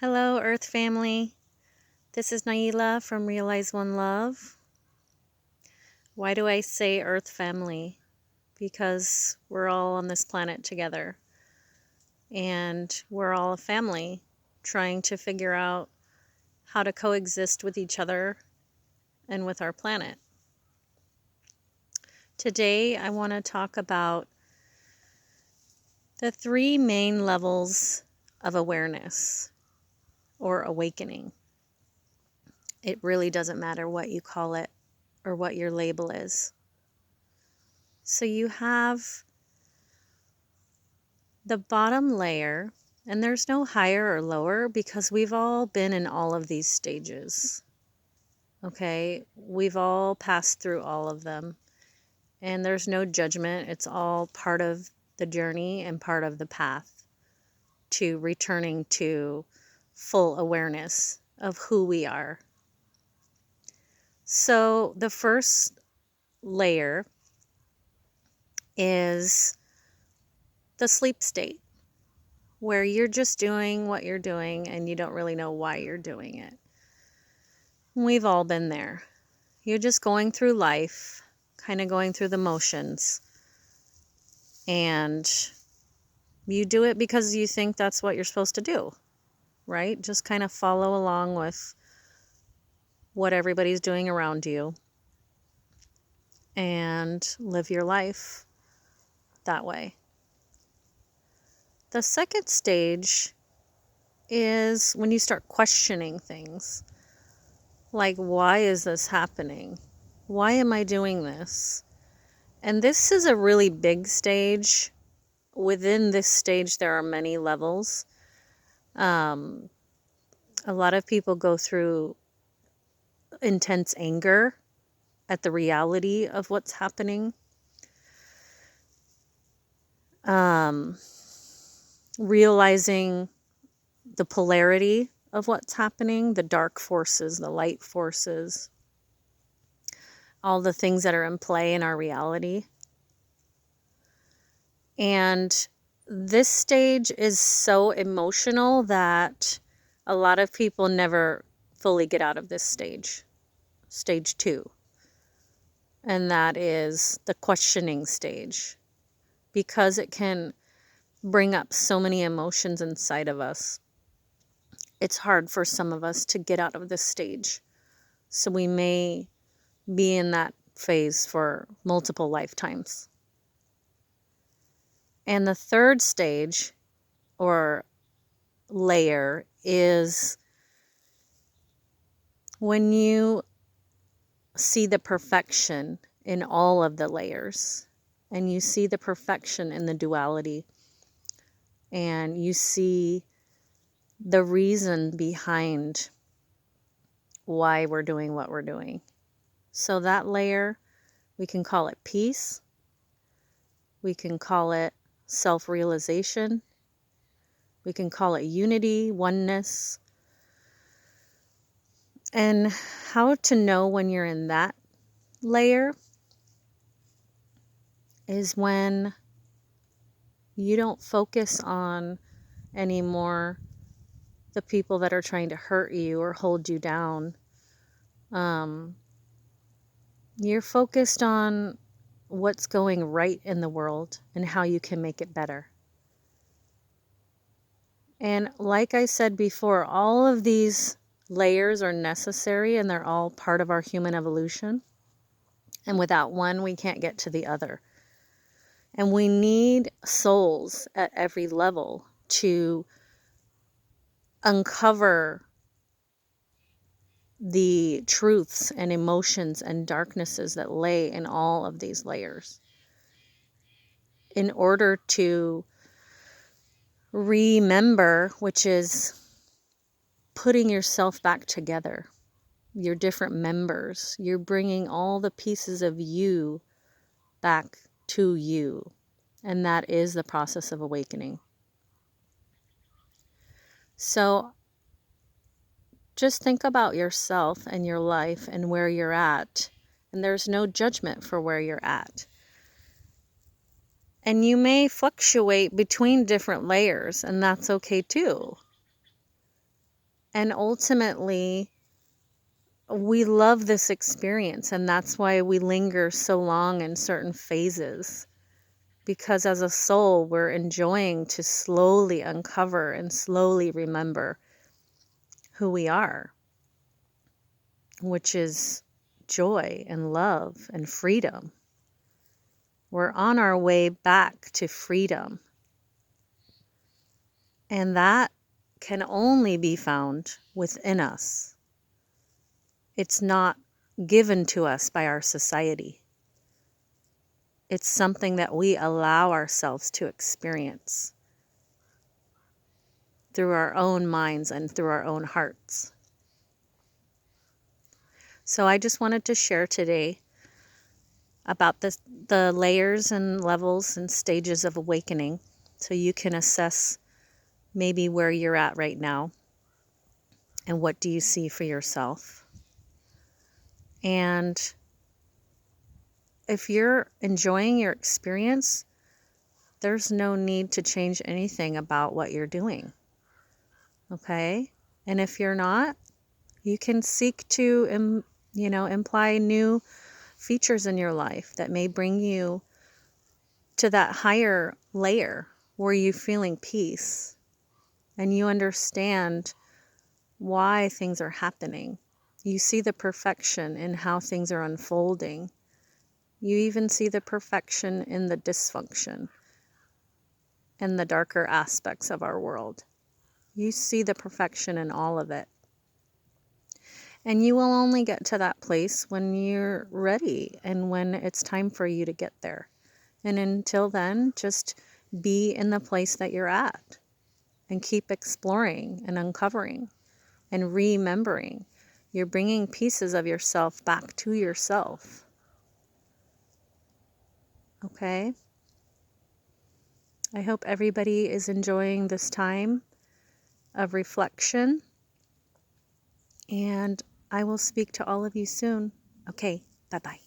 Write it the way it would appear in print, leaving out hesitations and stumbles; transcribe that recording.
Hello, Earth family. This is Nailah from Realize One Love. Why do I say Earth family? Because we're all on this planet together. And we're all a family trying to figure out how to coexist with each other and with our planet. Today, I want to talk about the 3 main levels of awareness or awakening. It really doesn't matter what you call it or what your label is. So you have the bottom layer, and there's no higher or lower because we've all been in all of these stages. Okay, we've all passed through all of them, and there's no judgment. It's all part of the journey and part of the path to returning to full awareness of who we are. So the first layer is the sleep state, where you're just doing what you're doing and you don't really know why you're doing it. We've all been there. You're just going through life, kind of going through the motions, and you do it because you think that's what you're supposed to do, right? Just kind of follow along with what everybody's doing around you and live your life that way. The second stage is when you start questioning things. Like, why is this happening? Why am I doing this? And this is a really big stage. Within this stage, there are many levels. A lot of people go through intense anger at the reality of what's happening. Realizing the polarity of what's happening, the dark forces, the light forces, all the things that are in play in our reality. And this stage is so emotional that a lot of people never fully get out of this stage, stage 2. And that is the questioning stage, because it can bring up so many emotions inside of us. It's hard for some of us to get out of this stage. So we may be in that phase for multiple lifetimes. And the third stage or layer is when you see the perfection in all of the layers, and you see the perfection in the duality, and you see the reason behind why we're doing what we're doing. So that layer, we can call it peace. We can call it self-realization. We can call it unity, oneness. And how to know when you're in that layer is when you don't focus on anymore the people that are trying to hurt you or hold you down. You're focused on what's going right in the world and how you can make it better. And like I said before, all of these layers are necessary and they're all part of our human evolution. And without one, we can't get to the other. And we need souls at every level to uncover the truths and emotions and darknesses that lay in all of these layers, in order to remember, which is putting yourself back together, your different members. You're bringing all the pieces of you back to you, and that is the process of awakening. So just think about yourself and your life and where you're at, and there's no judgment for where you're at. And you may fluctuate between different layers, and that's okay too. And ultimately, we love this experience, and that's why we linger so long in certain phases. Because as a soul, we're enjoying to slowly uncover and slowly remember who we are, which is joy and love and freedom. We're on our way back to freedom. And that can only be found within us. It's not given to us by our society. It's something that we allow ourselves to experience through our own minds and through our own hearts. So I just wanted to share today about the layers and levels and stages of awakening, so you can assess maybe where you're at right now and what do you see for yourself. And if you're enjoying your experience, there's no need to change anything about what you're doing. Okay? And if you're not, you can seek to imply new features in your life that may bring you to that higher layer where you're feeling peace and you understand why things are happening. You see the perfection in how things are unfolding. You even see the perfection in the dysfunction and the darker aspects of our world. You see the perfection in all of it. And you will only get to that place when you're ready and when it's time for you to get there. And until then, just be in the place that you're at and keep exploring and uncovering and remembering. You're bringing pieces of yourself back to yourself. Okay? I hope everybody is enjoying this time of reflection. And I will speak to all of you soon. Okay, bye-bye.